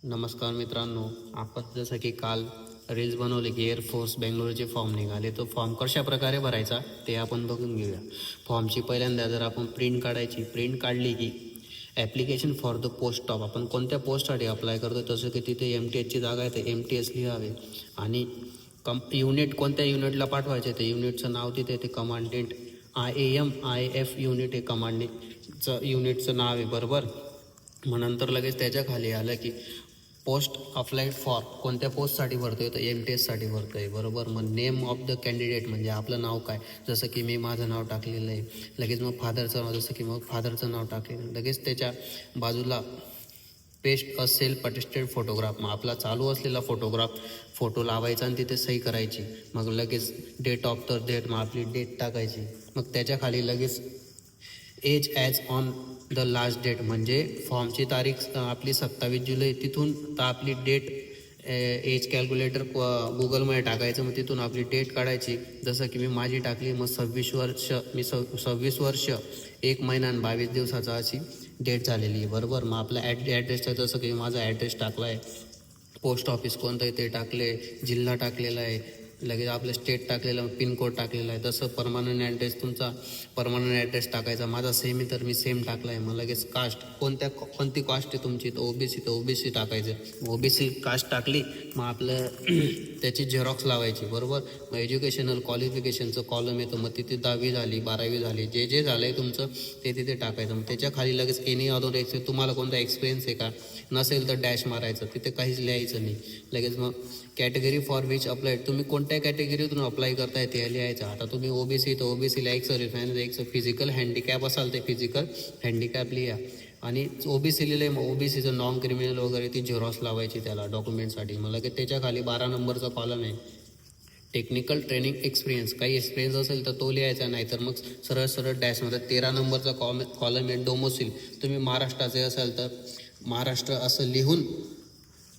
नमस्कार मित्रांनो, आपण जसं की काल रील्स बनवले की एअरफोर्स बेंगलोरचे फॉर्म निघाले. तो फॉर्म कशा प्रकारे भरायचा ते आपण बघून घेऊया. फॉर्मची पहिल्यांदा जर आपण प्रिंट काढायची, प्रिंट काढली की application for the post of, आपण कोणत्या पोस्टसाठी अप्लाय करतो, तसं की तिथे MTSची जागा आहे तर MTS लिहावे आणि युनिट कोणत्या युनिटला पाठवायचे ते युनिटचं नाव तिथे ते कमांडेंट IAM IF युनिट हे कमांडेंटचं युनिटचं नाव आहे बरोबर. मग नंतर लगेच त्याच्या खाली आलं की पोस्ट अप्लाइड फॉर कोणत्या पोस्टसाठी भरतोय तर MTSसाठी भरतोय बरोबर. मग नेम ऑफ द कॅन्डिडेट म्हणजे आपलं नाव काय, जसं की मी माझं नाव टाकलेलं आहे. लगेच मग फादरचं नाव, जसं की मग फादरचं नाव टाकलेलं. लगेच त्याच्या बाजूला पेस्ट असेल अटेस्टेड फोटोग्राफ, मग आपला चालू असलेला फोटो लावायचा आणि तिथे सही करायची. मग लगेच डेट ऑफ द डेट, मग आपली डेट टाकायची. मग त्याच्या खाली लगेच as as on the last date म्हणजे फॉर्मची तारीख आपली 27 जुलै, तिथून तर आपली डेट एज कॅल्क्युलेटर गुगलमध्ये टाकायचं. मग तिथून आपली डेट काढायची. जसं की मी माझी टाकली, मग 26 वर्ष, मी 26 वर्ष 1 महिना आणि 22 दिवसाचा अशी डेट झालेली आहे बरोबर. मग आपला ॲड्रेसचा, जसं की माझा ॲड्रेस टाकला आहे, पोस्ट ऑफिस कोणतं आहे ते टाकले, जिल्हा टाकलेला आहे, लगेच आपलं स्टेट टाकलेलं, पिनकोड टाकलेला आहे. तसं परमनंट ॲड्रेस, तुमचा परमनंट ॲड्रेस टाकायचा. माझा सेम आहे तर मी सेम टाकला आहे. मग लगेच कास्ट, कोणती कास्ट आहे तुमची, तर OBC तर OBC टाकायचं. OBC कास्ट टाकली, मग आपलं त्याची झेरॉक्स लावायची बरोबर. मग एज्युकेशनल क्वालिफिकेशनचं कॉलम येतं, मग तिथे 10वी झाली, 12वी झाली, जे झालं आहे तुमचं ते तिथे टाकायचं. मग त्याच्या खाली लगेच एनी अदर एक्सपिरियन्स, तुम्हाला कोणता एक्सपिरियन्स आहे का, नसेल तर डॅश मारायचं, तिथे काहीच लिहायचं नाही. लगेच मग कॅटेगरी फॉर विच अप्लाइड, तुम्ही कोणत्या कॅटेगरीतून अप्लाय करताय ते लिहायचं. आता तुम्ही OBC तर OBC लिहायचं, रिफायनर फिजिकल हँडिकॅप असाल ते फिजिकल हँडिकॅप लिहा. आणि OBC लिहिले, मग OBCचं नॉन क्रिमिनल वगैरे ती झेरॉक्स लावायची त्याला डॉक्युमेंटसाठी. मला की त्याच्या खाली 12 नंबरचा कॉलम आहे, टेक्निकल ट्रेनिंग एक्सपिरियन्स, काही एक्सपिरियन्स असेल तर तो लिहायचा, नाही तर मग सरळ सरळ डॅशमध्ये 13 नंबरचा कॉलम आहे डोमोसिल, तुम्ही महाराष्ट्राचे असाल तर महाराष्ट्र असं लिहून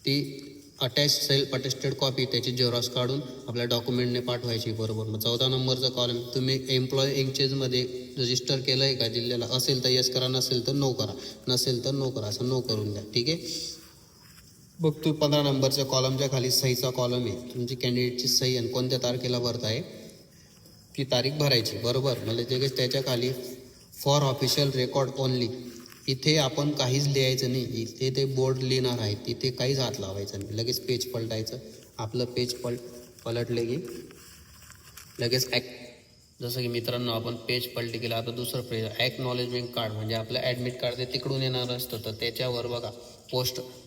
ती अटॅच सेल्फ अटेस्टेड कॉपी त्याची झेरॉक्स काढून आपल्या डॉक्युमेंटने पाठवायची बरोबर. मग 14 नंबरचा कॉलम, तुम्ही एम्प्लॉय एक्सचेंजमध्ये रजिस्टर केलं आहे का जिल्ह्याला, असेल तर यस करा, नसेल तर नो करा, नसेल तर नो करा, असं नो करून द्या, ठीक आहे. बघ तू 15 नंबरच्या कॉलमच्या खाली सहीचा कॉलम आहे, तुमची कॅन्डिडेटची सही आणि कोणत्या तारखेला भरताय ती तारीख भरायची बरोबर. म्हणजे लगेच त्याच्या खाली फॉर ऑफिशियल रेकॉर्ड ओनली, इथे आपण काहीच लिहायचं नाही, इथे ते बोर्ड लिहिणार आहे, तिथे काहीच हात लावायचं नाही. लगेच पेज पलटायचं, आपलं पेज पलटले की लगेच जसं की मित्रांनो आपण पेज पलटी केलं. आता दुसरं पेज ॲक्नॉलेजमेंट कार्ड, म्हणजे आपलं ॲडमिट कार्ड ते तिकडून येणार असतं, तर त्याच्यावर बघा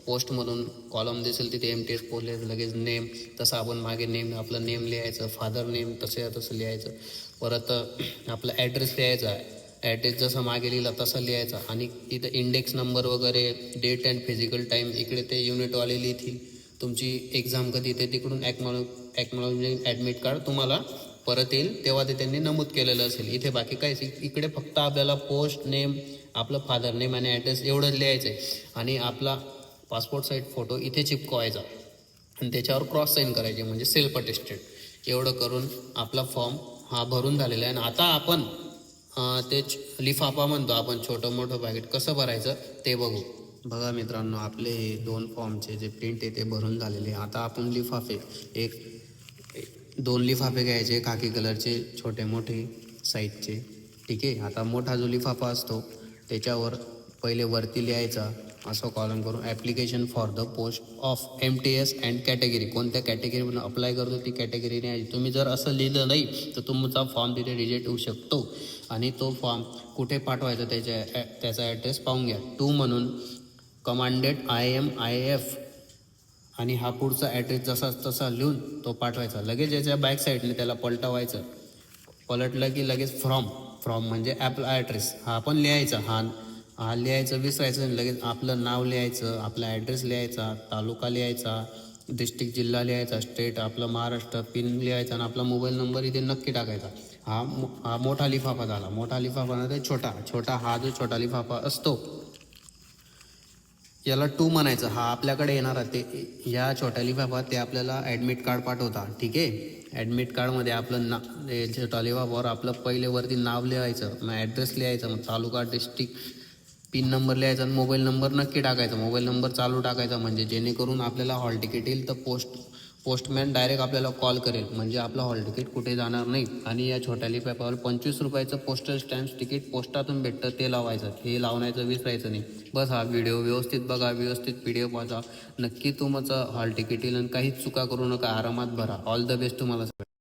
पोस्टमधून कॉलम दिसेल तिथे MTS पोस्ट लिहायचं. लगेच नेम, तसं आपण मागे नेम, आपलं नेम लिहायचं, फादर नेम तसं लिहायचं. परत आपलं ॲड्रेस लिहायचा, ॲड्रेस जसं मागे लिहिला तसं लिहायचा. आणि तिथं इंडेक्स नंबर वगैरे, डेट अँड फिजिकल टाईम, इकडे ते युनिटवाले लिहितील तुमची एक्झाम कधी, ते तिकडून ॲक्नॉलेजमेंट ॲडमिट कार्ड तुम्हाला परत येईल तेव्हा ते त्यांनी नमूद केलेलं असेल. इथे बाकी काहीच, इकडे फक्त आपल्याला पोस्ट नेम, आपलं फादर नेम आणि ॲड्रेस एवढंच लिहायचं आहे. आणि आपला पासपोर्ट साईज फोटो इथे चिपकवायचा आणि त्याच्यावर क्रॉस साईन करायचे, म्हणजे सेल्फ अटेस्टेड. एवढं करून आपला फॉर्म हा भरून झालेला आहे. आणि आता आपण तेच लिफाफा म्हणतो आपण, छोटं मोठं पॅकेट कसं भरायचं ते बघू. बघा मित्रांनो, आपले 2 फॉर्मचे जे प्रिंट आहे ते भरून झालेले. आता आपण लिफाफे 2 लिफाफे घ्यायचे, खाकी कलरचे, छोटे मोठे साईजचे, ठीक आहे. आता मोठा जो लिफाफा असतो त्याच्यावर पहिले वरती लिहायचा असं कॉलम करून, application for the post of MTS and category, कोणत्या कॅटेगरीमधून अप्लाय करतो ती कॅटेगरी न्यायची. तुम्ही जर असं लिहिलं नाही तर तुमचा फॉर्म तिथे रिजेक्ट होऊ शकतो. आणि तो फॉर्म कुठे पाठवायचा त्याचा ॲड्रेस पाहून घ्या. 2 म्हणून कमांडेंट IAM IF, आणि हा पुढचा ॲड्रेस जसा तसा लिहून तो पाठवायचा. लगेच याच्या बॅक साईडने त्याला पलटवायचं, पलटलं की लगेच फ्रॉम म्हणजे आपला ॲड्रेस हा पण लिहायचा, हा लिहायचं विसरायचं. लगेच आपलं नाव लिहायचं, आपला ॲड्रेस लिहायचा, तालुका लिहायचा, डिस्ट्रिक्ट जिल्हा लिहायचा, स्टेट आपलं महाराष्ट्र, पिन लिहायचा आणि आपला मोबाईल नंबर इथे नक्की टाकायचा. हा मोठा लिफाफा झाला. मोठा लिफाफा नंतर छोटा हा जो छोटा लिफाफा असतो याला 2 म्हणायचं. हा आपल्याकडे येणार आहे ते, ह्या छोट्या लिफाफा ते आपल्याला ॲडमिट कार्ड पाठवता, ठीक आहे. ॲडमिट कार्डमध्ये आपलं छोटा लिफाफावर आपलं पहिले वरती नाव लिहायचं, मग ॲड्रेस लिहायचं, मग तालुका, डिस्ट्रिक्ट, पिन नंबर लिहायचा आणि मोबाईल नंबर नक्की टाकायचा. मोबाईल नंबर चालू टाकायचा म्हणजे जेणेकरून आपल्याला हॉल तिकीट येईल तर पोस्टमॅन डायरेक्ट आपल्याला कॉल करेल, म्हणजे आपलं हॉल तिकीट कुठे जाणार नाही. आणि या छोट्या लिफाफ्यावर 25 रुपयाचं पोस्टल स्टॅम्प तिकीट पोस्टातून भेटतं, ते लावायचं. हे लावण्याचं विसरायचं नाही. बस हा व्हिडिओ व्यवस्थित बघा, व्यवस्थित PDF वाचा, नक्की तुमचं हॉल तिकीट येईल आणि काहीच चुका करू नका. आरामात भरा. ऑल द बेस्ट तुम्हाला.